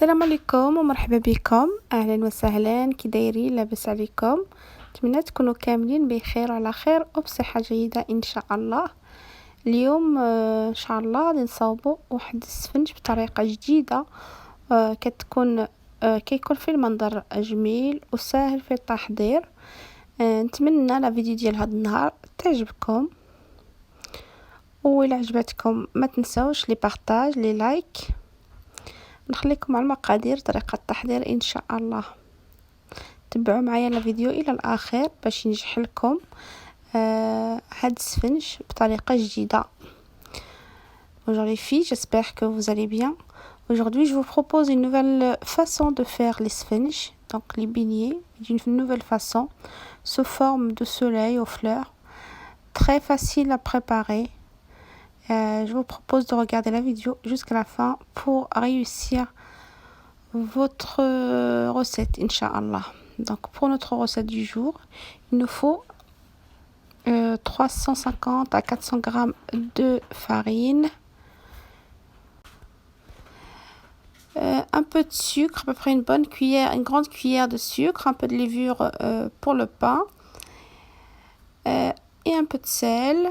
السلام عليكم ومرحبا بكم، اهلا وسهلا. كي دايرين؟ لاباس عليكم؟ نتمنى تكونوا كاملين بخير وعلى خير وبصحه جيده ان شاء الله. اليوم ان شاء الله غادي نصاوبوا واحد السفنج بطريقه جديده. كتكون كيكون في المنظر جميل وسهل في التحضير. نتمنى لا فيديو ديال هذا النهار تعجبكم، وإلا عجبتكم ما تنسوش لي بارطاج لي لايك. نخليكم على المقادير طريقة التحضير إن شاء الله. تبعوا معايا الفيديو إلى الآخر باش ينجح لكم هاد السفنج بطريقة جديدة. Bonjour les filles, j'espère que vous allez bien. Aujourd'hui, je vous propose une nouvelle façon de faire les sphinges, donc les beignets, d'une nouvelle façon, sous forme de soleil aux fleurs. Très facile à préparer. Je vous propose de regarder la vidéo jusqu'à la fin pour réussir votre recette, Inch'Allah. Donc pour notre recette du jour, il nous faut 350 à 400 grammes de farine, un peu de sucre, à peu près une grande cuillère de sucre, un peu de levure pour le pain, et un peu de sel,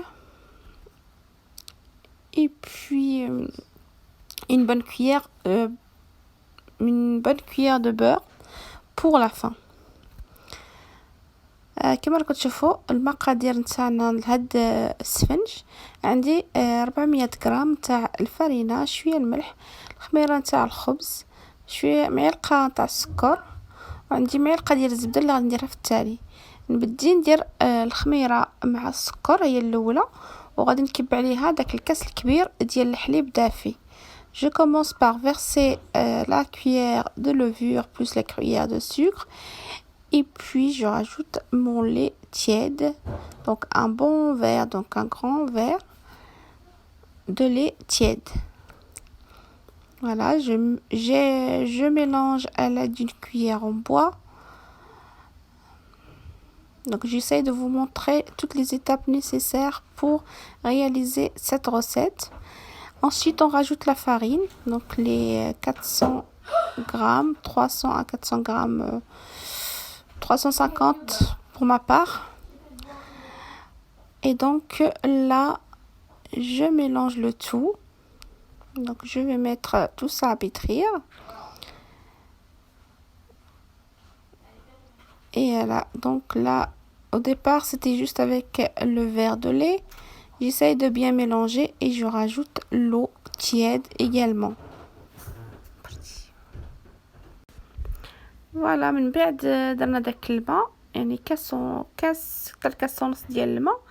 et puis une bonne cuillère de beurre pour la fin. كما راكم تشوفوا المقادير نتاعنا لهاد السفنج. عندي 400 غرام تاع الفرينه، شويه الملح، الخميره نتاع الخبز، شويه معلقه تاع السكر، وعندي معلقه ديال الزبده اللي غادي نديرها في التالي. نبدي ندير الخميره مع السكر هي الاولى، وغادي نكب عليها داك الكاس الكبير ديال الحليب دافي. Je commence par verser la cuillère de levure plus la cuillère de sucre. Et puis, je rajoute mon lait tiède. Donc, un bon verre, donc un grand verre de lait tiède. Voilà, je mélange à l'aide d'une cuillère en bois. Donc, j'essaie de vous montrer toutes les étapes nécessaires pour réaliser cette recette. Ensuite, on rajoute la farine. Donc, les 400 grammes, 300 à 400 grammes, 350 pour ma part. Et donc là, je mélange le tout. Donc je vais mettre tout ça à pétrir. Et voilà, donc là, au départ, c'était juste avec le verre de lait. J'essaye de bien mélanger et je rajoute l'eau tiède également. فوالا من بعد درنا داك الماء، يعني كاس حتى الكاس ونص ديال الماء.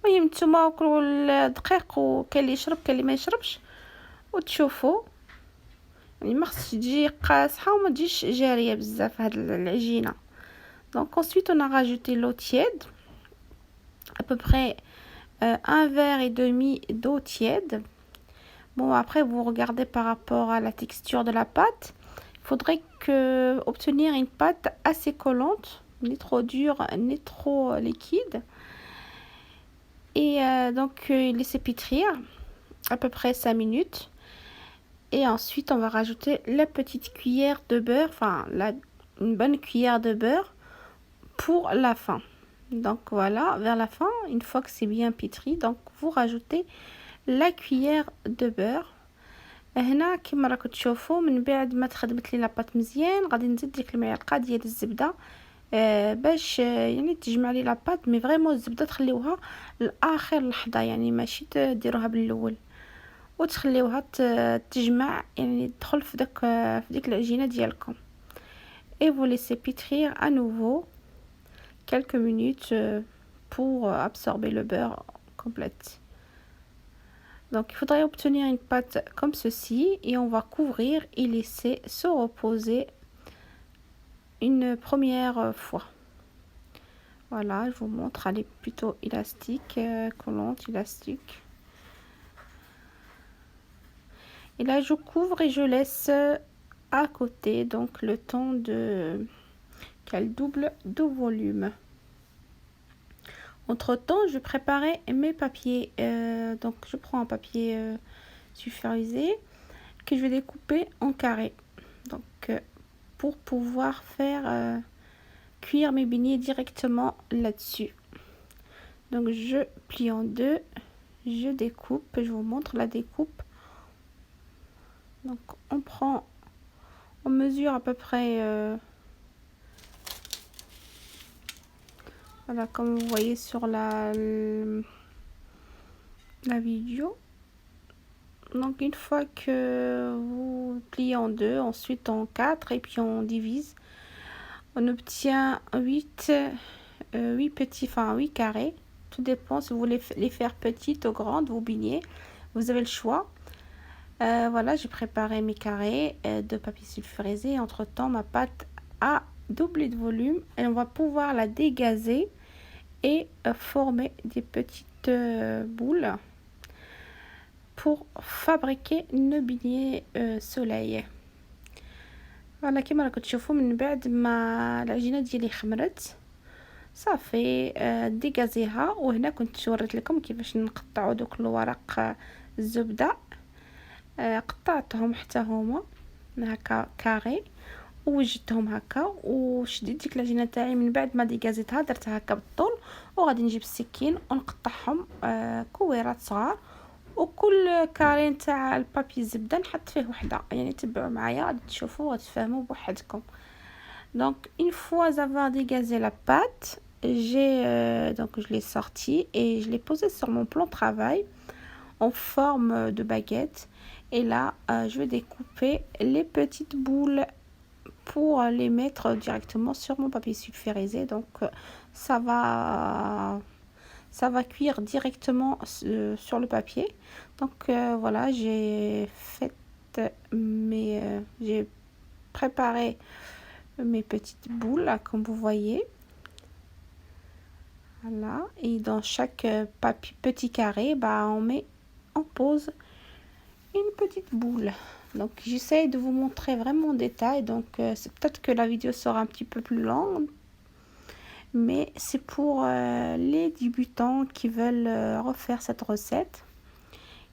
المهم نتوما كل دقيق، وكاين اللي يشرب كاين اللي ما يشربش، وتشوفوا يعني ما خصش تجي قاصحه وما تجيش جاريه بزاف هاد العجينه. Donc ensuite on a rajouté l'eau tiède, à peu près un verre et demi d'eau tiède. Bon, après vous regardez par rapport à la texture de la pâte. Il faudrait obtenir une pâte assez collante, ni trop dure ni trop liquide. Et donc laisser pétrir à peu près 5 minutes. Et ensuite on va rajouter la petite cuillère de beurre, une bonne cuillère de beurre pour la fin. Donc voilà, vers la fin, une fois que c'est bien pétri, donc vous rajoutez la cuillère de beurre. هنا كما راكم تشوفوا من بعد ما تخدمت لي لاباط مزيان، غادي نزيد ديك المعلقه ديال الزبده باش يعني تجمع لي لاباط. مي فريمون الزبده تخليوها لاخر لحظه، يعني ماشي تديروها بالاول، وتخليوها تجمع، يعني تدخل في ديك العجينه ديالكم. et vous laissez pétrir à nouveau quelques minutes pour absorber le beurre complète. Donc il faudrait obtenir une pâte comme ceci, et on va couvrir et laisser se reposer une première fois. Voilà, je vous montre, elle est plutôt élastique, collante, élastique. Et là je couvre et je laisse à côté, donc le temps qu'elle double de volume. Entre temps, je préparais mes papiers. Donc je prends un papier sulfurisé que je vais découper en carrés. Donc pour pouvoir faire cuire mes beignets directement là-dessus. Donc je plie en deux, je découpe, je vous montre la découpe. Donc on mesure à peu près, voilà, comme vous voyez sur la vidéo. Donc une fois que vous pliez en deux, ensuite en quatre et puis on divise, on obtient 8 carrés. Tout dépend si vous voulez les faire petites ou grandes, vos beignets, vous avez le choix. Voilà, j'ai préparé mes carrés de papier sulfurisé. Entre temps, ma pâte a doublé de volume et on va pouvoir la dégazer et former des petites boules pour fabriquer nos beignets soleil. فوالا كيما راكم تشوفوا من بعد ما العجينه ديالي خمرت صافي ديغازيها. وهنا كنت وريت لكم كيفاش نقطعوا دوك الورق الزبده. قطعتهم حتى هما هكا كاري ووجدتهم هكا وشديت ديك العجينه تاعي. من بعد ما ديغازيتها درتها هكا بالطول وغادي نجيب السكين ونقطعهم كويرات صغار. وكل كاري تاع البابي الزبده نحط فيه وحده، يعني تبعوا معايا غادي تشوفوا وتفهموا بوحدكم. Donc une fois avoir dégazé la pâte, donc je l'ai sortie et je l'ai posée sur mon plan de travail en forme de baguette. Et là je vais découper les petites boules pour les mettre directement sur mon papier sulfurisé. Donc ça va cuire directement sur le papier. Donc voilà, j'ai préparé mes petites boules comme vous voyez. Voilà, et dans chaque petit carré, on pose une petite boule. Donc j'essaye de vous montrer vraiment en détail. Donc c'est peut-être que la vidéo sera un petit peu plus longue, mais c'est pour les débutants qui veulent refaire cette recette.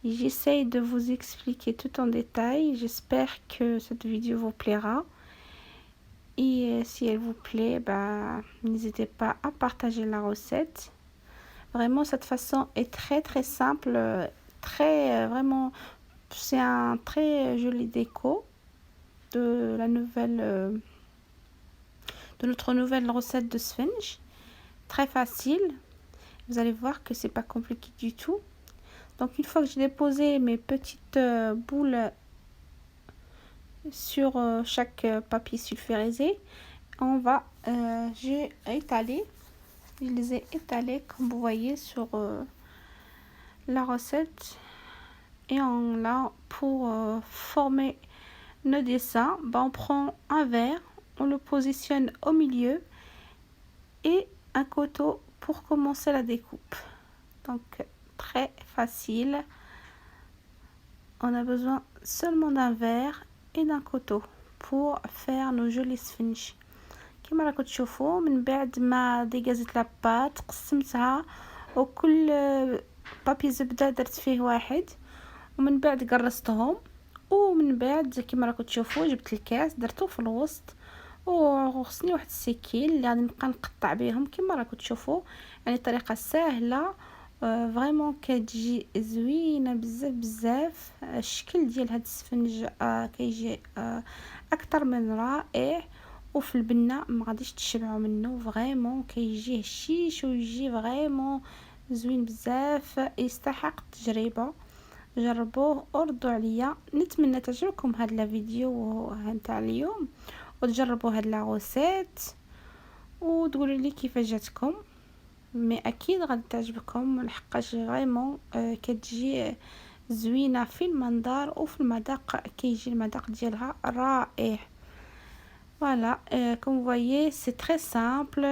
J'essaye de vous expliquer tout en détail. J'espère que cette vidéo vous plaira. Et si elle vous plaît, n'hésitez pas à partager la recette. Vraiment, cette façon est très très simple, vraiment, c'est un très joli déco de notre nouvelle recette de sphinx. Très facile. Vous allez voir que c'est pas compliqué du tout. Donc une fois que j'ai déposé mes petites boules sur chaque papier sulfurisé, j'ai étalé. Je les ai étalés comme vous voyez sur la recette. Et pour former nos dessins, on prend un verre, on le positionne au milieu et un couteau pour commencer la découpe. Donc très facile. On a besoin seulement d'un verre et d'un couteau pour faire nos jolis sphinx. كما راكم تشوفوا من بعد ما ديغازت لاباط قسمتها وكل بابي زبده درت فيه واحد ومن بعد قرصتهم. ومن بعد كما راكم تشوفوا جبت الكاس درته في الوسط وخصني واحد السكين اللي غادي نبقى نقطع بهم كما راكم تشوفوا. يعني طريقه سهله فريمون كتجي زوينه بزاف. الشكل ديال هاد السفنج كيجي اكثر من رائع. وفي البنه ما غاديش تشبعوا منه فريمون كيجي هشيش ويجي فريمون زوين بزاف. يستحق التجربه. جربوه وردوا عليا. نتمنى تعجبكم هاد الفيديو تاع اليوم وتجربوا هاد لا غوسيت وتقولوا لي كيف جاتكم. مي اكيد غادي تعجبكم لحقاش فريمون كتجي زوينه في المنظر وفي المذاق. كيجي المذاق ديالها رائع. Voilà, comme vous voyez, c'est très simple.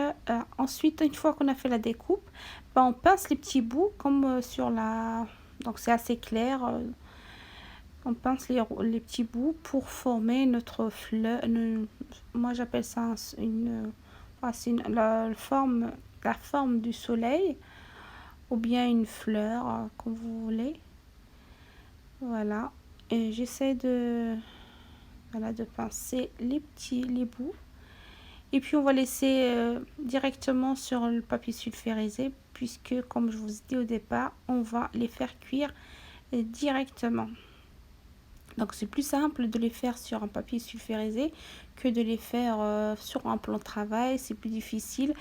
Ensuite, une fois qu'on a fait la découpe, on pince les petits bouts comme sur la... Donc c'est assez clair. On pince les petits bouts pour former notre fleur. Moi j'appelle ça la forme du soleil ou bien une fleur, comme vous voulez. Voilà, et j'essaie voilà, de pincer les bouts. Et puis on va laisser directement sur le papier sulfurisé, puisque comme je vous ai dit au départ, on va les faire cuire directement. Donc c'est plus simple de les faire sur un papier sulfurisé que de les faire sur un plan de travail. C'est plus difficile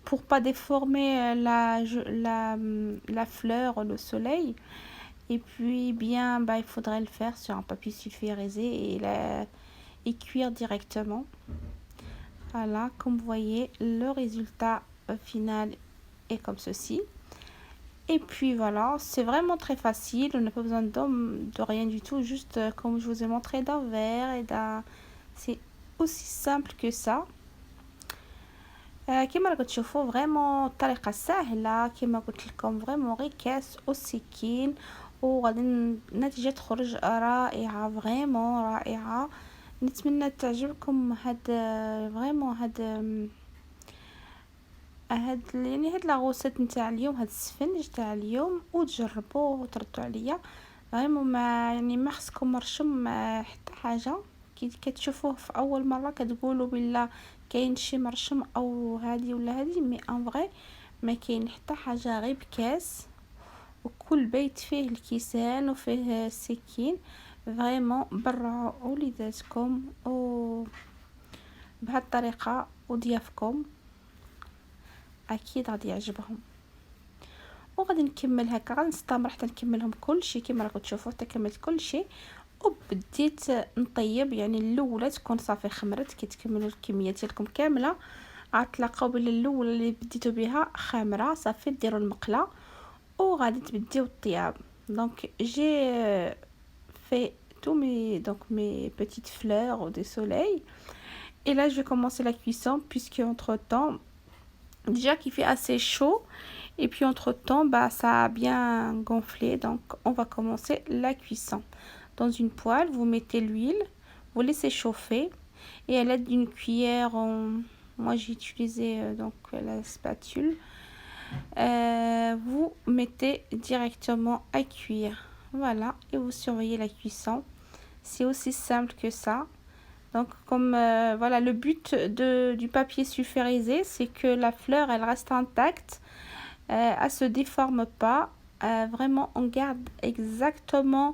pour pas déformer la fleur, le soleil. Et puis bien, il faudrait le faire sur un papier sulfurisé et cuire directement. Voilà, comme vous voyez, le résultat final est comme ceci. Et puis voilà, c'est vraiment très facile, on n'a pas besoin de rien du tout, juste comme je vous ai montré d'un verre et d'un... C'est aussi simple que ça. كما راكم تشوفوا فريمون الطريقه سهله كما قلت لكم فريمون غير كاس والسكين وغادي النتيجه تخرج رائعه فريمون رائعه. نتمنى تعجبكم هاد فريمون هاد يعني هاد لاغوسيت نتاع اليوم، هاد السفنج تاع اليوم، وتجربوه وتردوا عليا فريمون. ما خصكم مرشم حتى حاجه. كي كتشوفوه في اول مره كتقولوا بلا كاين شي مرشم او هادي ولا هادي، مي ان فري ما كاين حتى حاجه، غير بكاس وكل بيت فيه الكيسان وفيه السكين. فريمون برعوا وليداتكم بهالطريقه وضيافكم اكيد غادي يعجبهم. وغادي نكمل هكا، غادي نستمر حتى نكملهم كلشي كما راكم تشوفوا حتى كملت كلشي. وبديت نطيب، يعني الاولى تكون صافي خمرت. كي تكملوا الكميه ديالكم كامله غتلاقاو بلي الاولى اللي بديتوا بها خامره، صافي ديروا المقله وغادي تبديو الطياب. دونك جي fait mes petites fleurs de soleil. Et là je vais commencer la cuisson, puisque entre temps déjà qu'il fait assez chaud, et puis entre temps ça a bien gonflé. Donc on va commencer la cuisson. Dans une poêle, vous mettez l'huile, vous laissez chauffer, et à l'aide d'une cuillère, moi j'ai utilisé donc la spatule, vous mettez directement à cuire. Voilà, et vous surveillez la cuisson. C'est aussi simple que ça. Donc comme voilà, le but du papier sulfurisé, c'est que la fleur elle reste intacte, elle se déforme pas, vraiment on garde exactement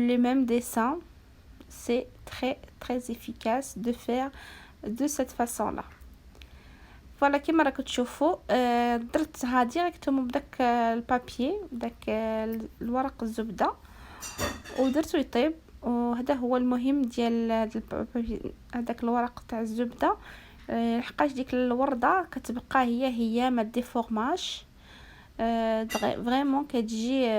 les mêmes dessins. C'est très très efficace de faire de cette façon là. فوالا كيما راكم تشوفوا درتها ديريكتومون بداك البابي، بداك الورق الزبده، ودرتو يطيب. وهذا هو المهم ديال هذاك الورق تاع الزبده، لحقاش ديك الورده كتبقى هي ما ديفورماش، فريمون كتجي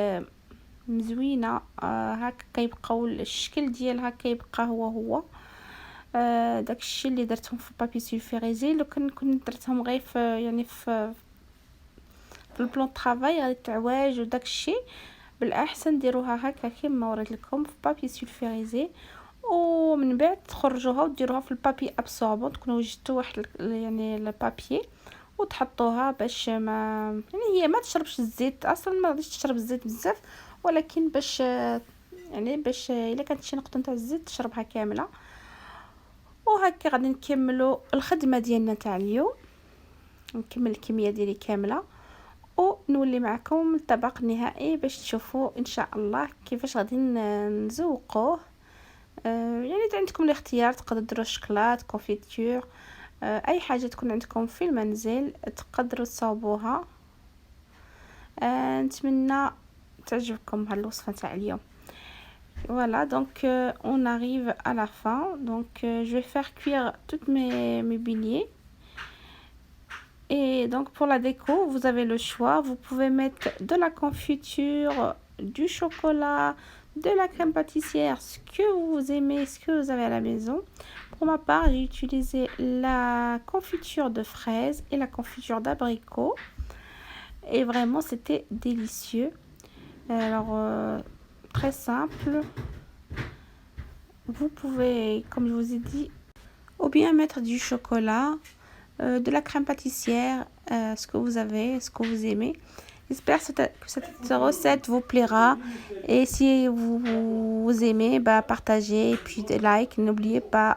مزوينه هكا، كيبقاو الشكل ديالها كيبقى هو داك الشيء اللي درتهم في بابي سولفيريزي. لو كنت درتهم غير في يعني في البلان طرافاي غادي تعواج وداك الشيء، بالاحسن ديروها هكا كما وريت لكم في بابي سولفيريزي، ومن بعد تخرجوها وديروها في البابي ابسوربون. تكونوا وجدتوا واحد يعني البابي وتحطوها باش ما يعني هي ما تشربش الزيت اصلا، ما غاديش تشرب الزيت بزاف، ولكن باش يعني باش الا كانت شي نقطه نتاع الزيت تشربها كامله. وهكا غادي نكملوا الخدمه ديالنا تاع اليوم. نكمل الكميه ديالي كامله ونولي معكم الطبق النهائي باش تشوفوا ان شاء الله كيفاش غادي نزوقوه. يعني عندكم الاختيار، تقدروا ديروا شوكولات، كونفيتور، اي حاجه تكون عندكم في المنزل تقدروا تصاوبوها. نتمنى تعجبكم هالوصفه تاع اليوم. Voilà, donc on arrive à la fin. Donc je vais faire cuire toutes mes beignets. Et donc pour la déco, vous avez le choix. Vous pouvez mettre de la confiture, du chocolat, de la crème pâtissière, ce que vous aimez, ce que vous avez à la maison. Pour ma part, j'ai utilisé la confiture de fraises et la confiture d'abricot. Et vraiment, c'était délicieux. Alors... très simple. Vous pouvez, comme je vous ai dit, ou bien mettre du chocolat, de la crème pâtissière, ce que vous avez, ce que vous aimez. J'espère que cette recette vous plaira. Et si vous aimez, bah, partagez et puis des likes. N'oubliez pas.